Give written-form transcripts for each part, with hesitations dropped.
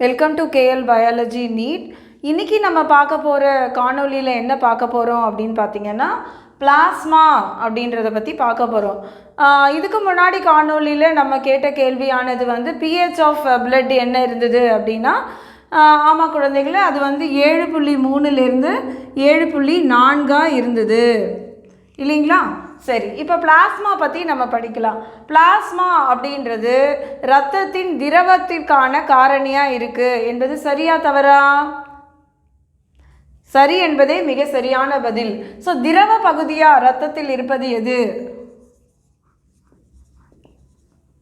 Welcome to KLBiology NEET. இன்றைக்கி நம்ம பார்க்க போகிற காணொலியில் என்ன பார்க்க போகிறோம் அப்படின்னு பார்த்தீங்கன்னா பிளாஸ்மா அப்படின்றத பற்றி பார்க்க போகிறோம். இதுக்கு முன்னாடி காணொலியில் நம்ம கேட்ட கேள்வியானது வந்து pH ஆஃப் blood என்ன இருந்தது அப்படின்னா, ஆமாம் குழந்தைகளே, அது வந்து 7.3லேருந்து 7.4 இருந்தது இல்லைங்களா? சரி, இப்போ பிளாஸ்மா பற்றி நம்ம படிக்கலாம். பிளாஸ்மா அப்படின்றது இரத்தத்தின் திரவத்திற்கான காரணியாக இருக்குது என்பது சரியா தவறா? சரி என்பதே மிக சரியான பதில். ஸோ திரவ பகுதியாக இரத்தத்தில் இருப்பது எது?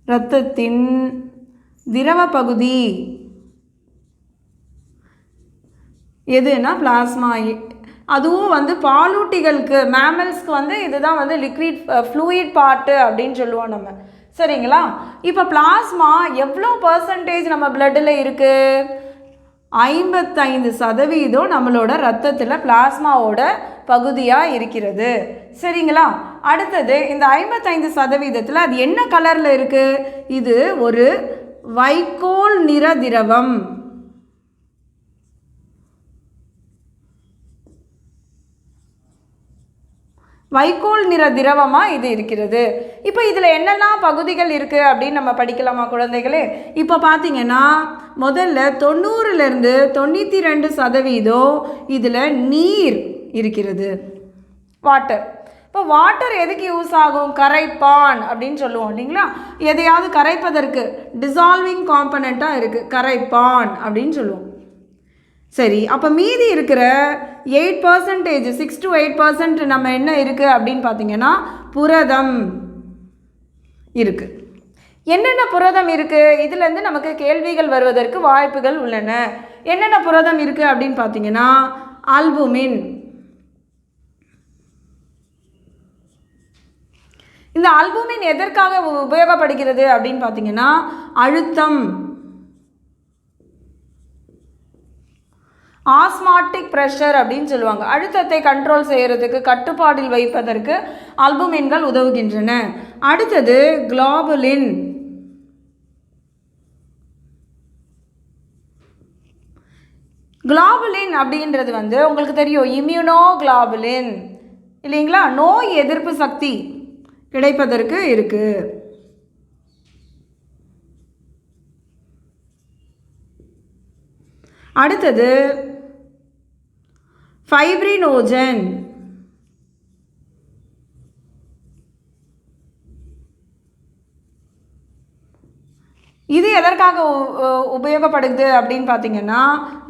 இரத்தத்தின் திரவ பகுதி எதுனா பிளாஸ்மா. அதுவும் வந்து பாலூட்டிகளுக்கு, மேமல்ஸ்க்கு வந்து இதுதான் வந்து லிக்விட் ஃப்ளூயிட் பார்ட்டு அப்படின்னு சொல்லுவோம் நம்ம. சரிங்களா? இப்போ பிளாஸ்மா எவ்வளோ பர்சன்டேஜ் நம்ம பிளட்டில் இருக்குது? 55% நம்மளோட ரத்தத்தில் பிளாஸ்மாவோட பகுதியாக இருக்கிறது. சரிங்களா? அடுத்தது இந்த 55%த்தில் அது என்ன கலரில் இருக்குது? இது ஒரு வைக்கோல் நிற திரவம். வைக்கோல் நிற திரவமாக இது இருக்கிறது. இப்போ இதில் என்னெல்லாம் பகுதிகள் இருக்குது அப்படின்னு நம்ம படிக்கலாமா குழந்தைகளே? இப்போ பார்த்தீங்கன்னா முதல்ல 90லேருந்து 92% இதில் நீர் இருக்கிறது, வாட்டர். இப்போ வாட்டர் எதுக்கு யூஸ் ஆகும்? கரைப்பான் அப்படின்னு சொல்லுவோம் இல்லைங்களா? எதையாவது கரைப்பதற்கு டிசால்விங் காம்பனண்ட்டாக இருக்குது, கரைப்பான் அப்படின்னு சொல்லுவோம். சரி, அப்போ மீதி இருக்கிற 8%, 6 to 8% நம்ம என்ன இருக்குது அப்படின்னு பார்த்தீங்கன்னா புரதம் இருக்குது. என்னென்ன புரதம் இருக்குது? இதுலேருந்து நமக்கு கேள்விகள் வருவதற்கு வாய்ப்புகள் உள்ளன. என்னென்ன புரதம் இருக்குது அப்படின்னு பார்த்தீங்கன்னா அல்புமின். இந்த அல்புமின் எதற்காக உபயோகப்படுகிறது அப்படின்னு பார்த்தீங்கன்னா அழுத்தம், ஆஸ்மாட்டிக் ப்ரெஷர் அப்படின்னு சொல்லுவாங்க. அழுத்தத்தை கண்ட்ரோல் செய்கிறதுக்கு, கட்டுப்பாடில் வைப்பதற்கு அல்புமின்கள் உதவுகின்றன. அடுத்தது குளோபுலின். குளோபுலின் அப்படின்றது வந்து உங்களுக்கு தெரியும், இம்யூனோகுளோபுலின் இல்லைங்களா? நோய் எதிர்ப்பு சக்தி கிடைப்பதற்கு இருக்குது. அடுத்தது ஃபைப்ரினோஜன். இது எதற்காக உபயோகப்படுது அப்படின்னு பார்த்தீங்கன்னா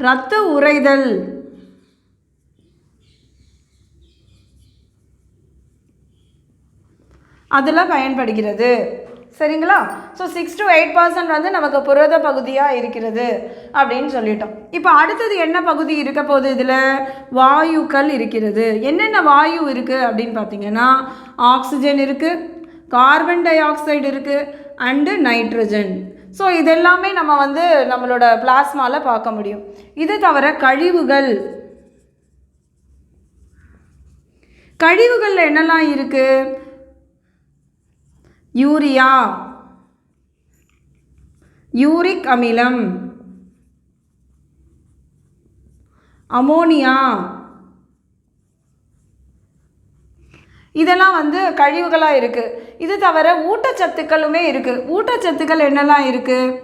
இரத்த உறைதல், அதில் பயன்படுகிறது. சரிங்களா? ஸோ 6 to 8% வந்து நமக்கு புரத பகுதியாக இருக்கிறது அப்படின்னு சொல்லிட்டோம். இப்போ அடுத்தது என்ன பகுதி இருக்க போகுது? இதில் வாயுக்கள் இருக்கிறது. என்னென்ன வாயு இருக்குது அப்படின்னு பார்த்தீங்கன்னா ஆக்சிஜன் இருக்குது, கார்பன் டை ஆக்சைடு இருக்குது, அண்டு நைட்ரஜன். ஸோ இதெல்லாமே நம்ம வந்து நம்மளோட பிளாஸ்மாவில் பார்க்க முடியும். இது தவிர கழிவுகள், கழிவுகளில் என்னெல்லாம் இருக்குது? யூரியா, யூரிக் அமிலம், அமோனியா, இதெல்லாம் வந்து கழிவுகளாக இருக்குது. இது தவிர ஊட்டச்சத்துக்களுமே இருக்குது. ஊட்டச்சத்துக்கள் என்னெல்லாம் இருக்குது?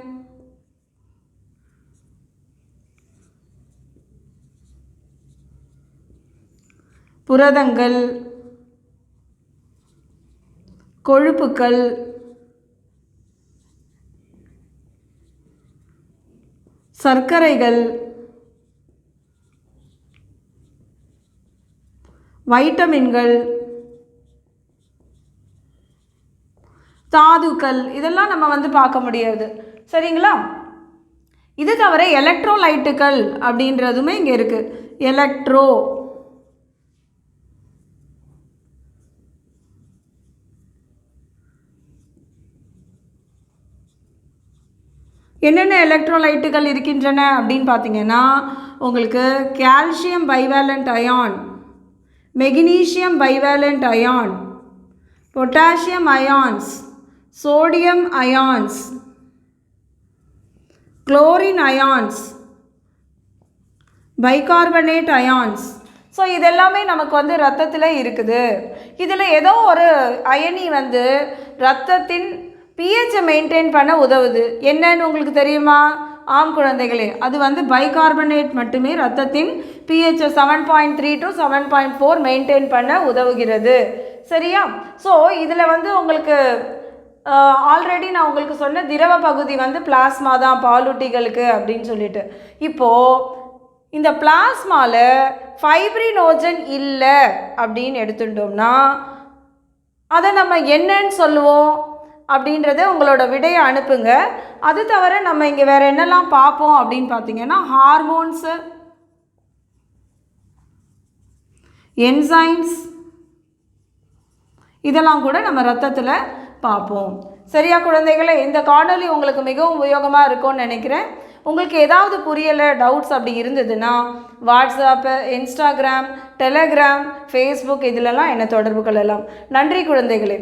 புரதங்கள், கொழுப்புக்கள், சர்க்கரைகள், வைட்டமின்கள், தாதுக்கள், இதெல்லாம் நம்ம வந்து பார்க்க முடியாது. சரிங்களா? இது தவிர எலக்ட்ரோலைட்டுகள் அப்படின்றதுமே இங்கே இருக்குது. எலக்ட்ரோ, என்னென்ன எலக்ட்ரோலைட்டுகள் இருக்கின்றன அப்படின்னு பார்த்தீங்கன்னா உங்களுக்கு calcium bivalent ion, magnesium bivalent ion, potassium ions, sodium ions, chlorine ions, bicarbonate ions. So இதெல்லாமே நமக்கு வந்து ரத்தத்தில் இருக்குது. இதில் ஏதோ ஒரு அயனி வந்து ரத்தத்தின் பிஹெச்சை மெயின்டைன் பண்ண உதவுது. என்னன்னு உங்களுக்கு தெரியுமா? ஆம் குழந்தைகளே, அது வந்து பைகார்பனேட் மட்டுமே ரத்தத்தின் பிஹெச்சை 7.3 to 7.4 மெயின்டைன் பண்ண உதவுகிறது. சரியா? ஸோ இதில் வந்து உங்களுக்கு ஆல்ரெடி நான் உங்களுக்கு சொன்ன திரவ பகுதி வந்து பிளாஸ்மா தான் பாலூட்டிகளுக்கு அப்படின்னு சொல்லிட்டு. இப்போது இந்த பிளாஸ்மாவில் ஃபைப்ரினோஜன் இல்லை அப்படின்னு எடுத்துட்டோம்னா அதை நம்ம என்னன்னு சொல்லுவோம் அப்படின்றத உங்களோட விடையை அனுப்புங்க. அது தவிர நம்ம இங்கே வேறு என்னெல்லாம் பார்ப்போம் அப்படின்னு பார்த்தீங்கன்னா ஹார்மோன்ஸு, என்சைம்ஸ், இதெல்லாம் கூட நம்ம ரத்தத்தில் பார்ப்போம். சரியா குழந்தைகளே? இந்த காணொலி உங்களுக்கு மிகவும் உபயோகமாக இருக்கும்னு நினைக்கிறேன். உங்களுக்கு ஏதாவது புரியலை, டவுட்ஸ் அப்படி இருந்ததுன்னா வாட்ஸ்அப்பு, இன்ஸ்டாகிராம், டெலகிராம், ஃபேஸ்புக் இதிலெல்லாம் என்னை தொடர்பு கொள்ளலாம். நன்றி குழந்தைகளே.